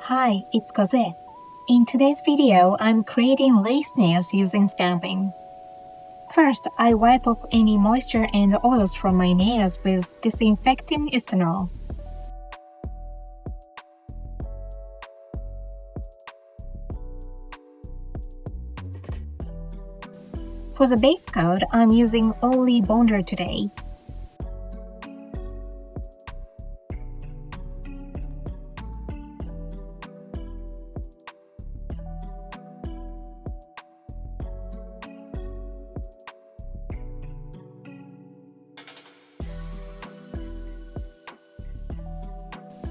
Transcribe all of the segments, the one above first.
Hi, it's Kozue. In today's video, I'm creating lace nails using stamping. First, I wipe off any moisture and oils from my nails with disinfecting ethanol. For the base coat, I'm using only Bonder today.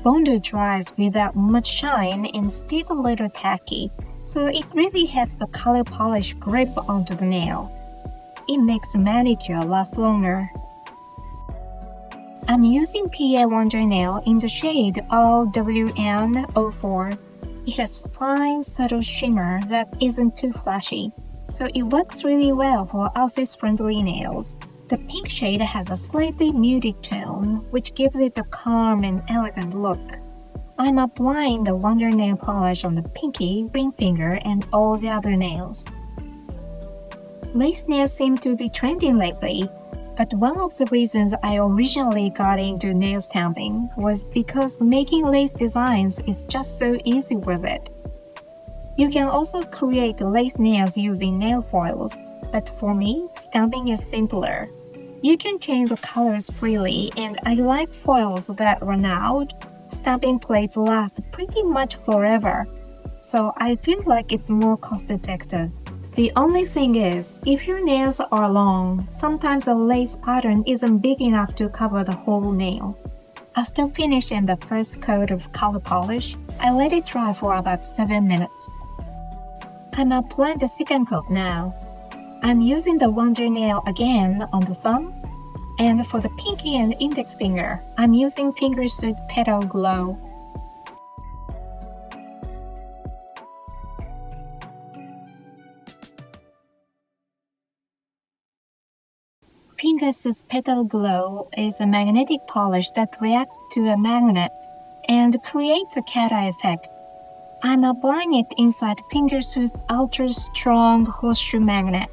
Bonder dries without much shine and stays a little tacky, so it really helps the color polish grip onto the nail. It makes the manicure last longer. I'm using PA Wonder Nail in the shade OWN04. It has fine, subtle shimmer that isn't too flashy, so it works really well for office-friendly nails. The pink shade has a slightly muted tone, which gives it a calm and elegant look. I'm applying the Wonder Nail polish on the pinky, ring finger, and all the other nails. Lace nails seem to be trending lately, but one of the reasons I originally got into nail stamping was because making lace designs is just so easy with it. You can also create lace nails using nail foils, but for me, stamping is simpler. You can change the colors freely, and I like foils that run out. Stamping plates last pretty much forever, so I feel like it's more cost-effective. The only thing is, if your nails are long, sometimes a lace pattern isn't big enough to cover the whole nail. After finishing the first coat of color polish, I let it dry for about 7 minutes. I'm applying the second coat now. I'm using the Wonder Nail again on the thumb, and for the pinky and index finger, I'm using Fingersuit's Petal Glow. Fingersuit's Petal Glow is a magnetic polish that reacts to a magnet and creates a cat eye effect. I'm applying it inside Fingersuit's ultra strong horseshoe magnet.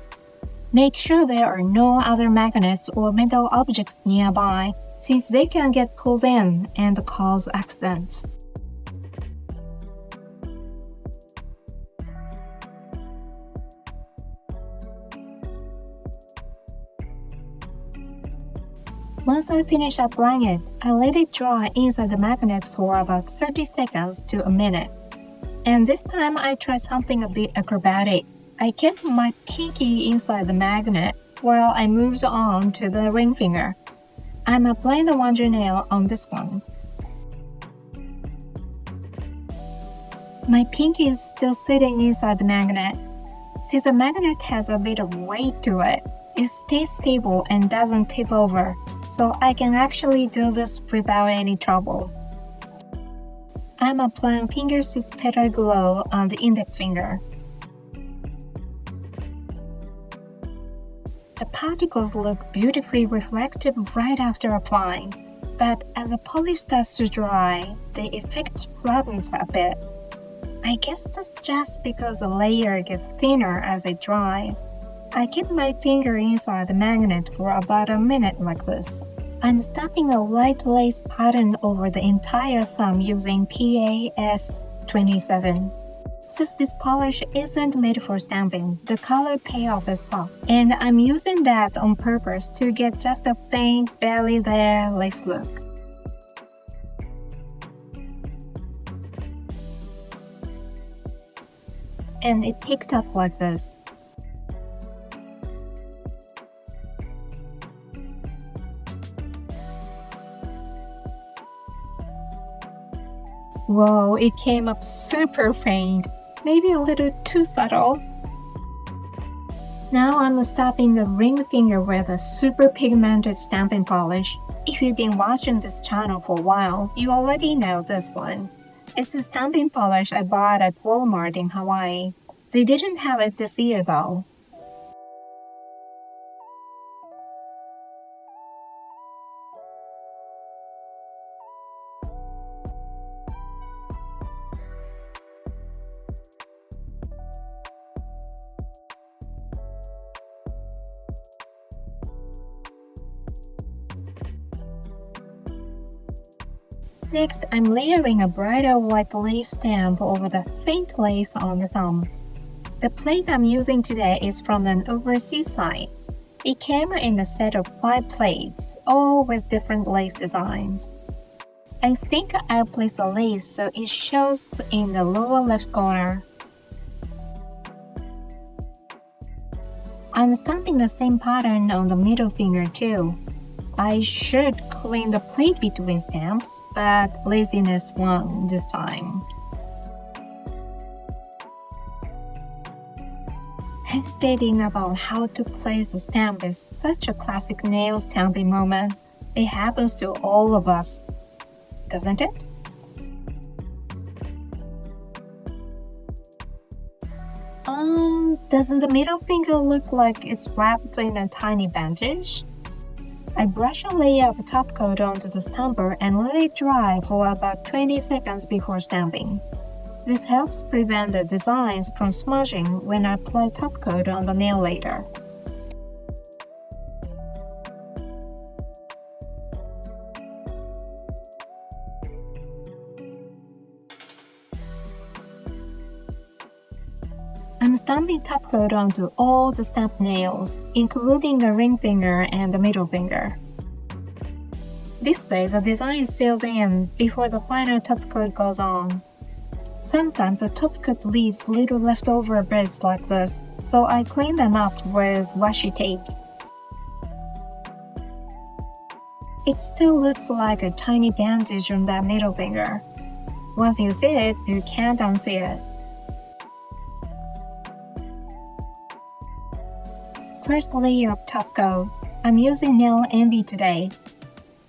Make sure there are no other magnets or metal objects nearby, since they can get pulled in and cause accidents. Once I finish applying it, I let it dry inside the magnet for about 30 seconds to a minute. And this time I try something a bit acrobatic. I kept my pinky inside the magnet while I moved on to the ring finger. I'm applying the Wonder Nail on this one. My pinky is still sitting inside the magnet. Since the magnet has a bit of weight to it, it stays stable and doesn't tip over, so I can actually do this without any trouble. I'm applying Fingersuit's Petal Glow on the index finger. The particles look beautifully reflective right after applying, but as the polish starts to dry, the effect flattens a bit. I guess that's just because the layer gets thinner as it dries. I keep my finger inside the magnet for about a minute like this. I'm stamping a light lace pattern over the entire thumb using PAS27. Since this polish isn't made for stamping, the color payoff is soft, and I'm using that on purpose to get just a faint, barely there lace look. And it picked up like this. Whoa, it came up super faint, maybe a little too subtle. Now I'm stamping the ring finger with a super pigmented stamping polish. If you've been watching this channel for a while, you already know this one. It's a stamping polish I bought at Walmart in Hawaii. They didn't have it this year though. Next, I'm layering a brighter white lace stamp over the faint lace on the thumb. The plate I'm using today is from an overseas site. It came in a set of 5 plates, all with different lace designs. I think I'll place a lace so it shows in the lower left corner. I'm stamping the same pattern on the middle finger too. I should clean the plate between stamps, but laziness won this time. Hesitating about how to place a stamp is such a classic nail stamping moment. It happens to all of us, doesn't it? Doesn't the middle finger look like it's wrapped in a tiny bandage? I brush a layer of top coat onto the stamper and let it dry for about 20 seconds before stamping. This helps prevent the designs from smudging when I apply top coat on the nail later. I'm stamping top coat onto all the stamped nails, including the ring finger and the middle finger. This way, the design is sealed in before the final top coat goes on. Sometimes the top coat leaves little leftover bits like this, so I clean them up with washi tape. It still looks like a tiny bandage on that middle finger. Once you see it, you can't unsee it. First layer of top coat. I'm using nail envy today.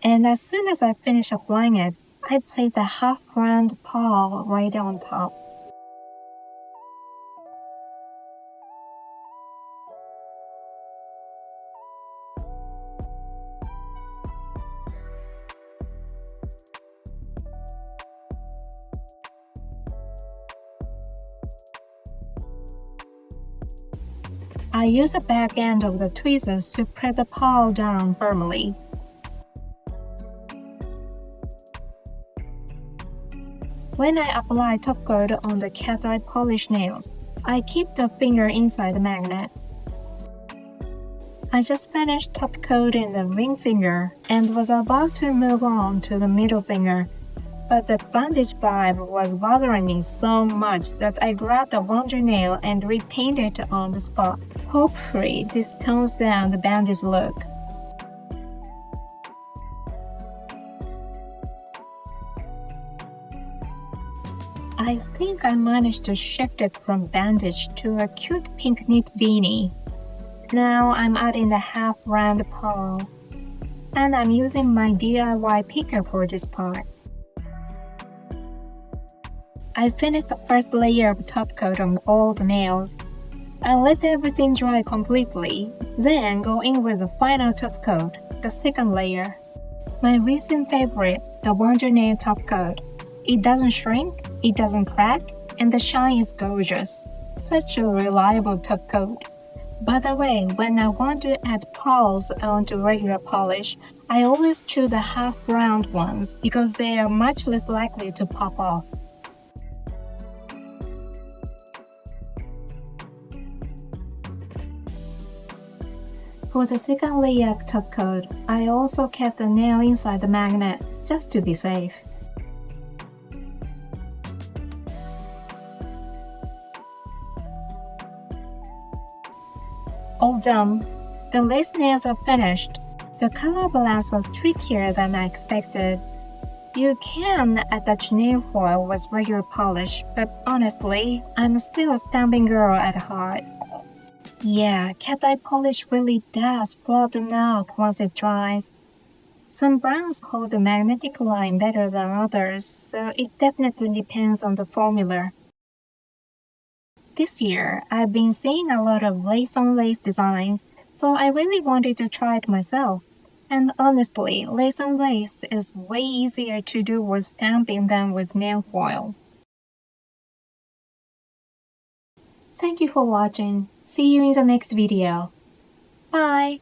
And as soon as I finish applying it, I place a half-round paw right on top. I use the back end of the tweezers to press the paw down firmly. When I apply top coat on the cat eye polish nails, I keep the finger inside the magnet. I just finished top coat in the ring finger and was about to move on to the middle finger, but the bandage vibe was bothering me so much that I grabbed the wonder nail and repainted it on the spot. Hopefully, this tones down the bandage look. I think I managed to shift it from bandage to a cute pink knit beanie. Now I'm adding the half-round paw, and I'm using my DIY picker for this part. I finished the first layer of top coat on all the nails. I let everything dry completely, then go in with the final top coat, the second layer. My recent favorite, the Wonder Nail top coat. It doesn't shrink, it doesn't crack, and the shine is gorgeous. Such a reliable top coat. By the way, when I want to add paws onto regular polish, I always choose the half-round ones because they are much less likely to pop off. For the second layer of top coat, I also kept the nail inside the magnet, just to be safe. All done. The lace nails are finished. The color balance was trickier than I expected. You can attach nail foil with regular polish, but honestly, I'm still a stamping girl at heart. Yeah, cat eye polish really does broaden out once it dries. Some brands hold the magnetic line better than others, so it definitely depends on the formula. This year, I've been seeing a lot of lace-on-lace designs, so I really wanted to try it myself. And honestly, lace-on-lace is way easier to do with stamping than with nail foil. Thank you for watching. See you in the next video. Bye!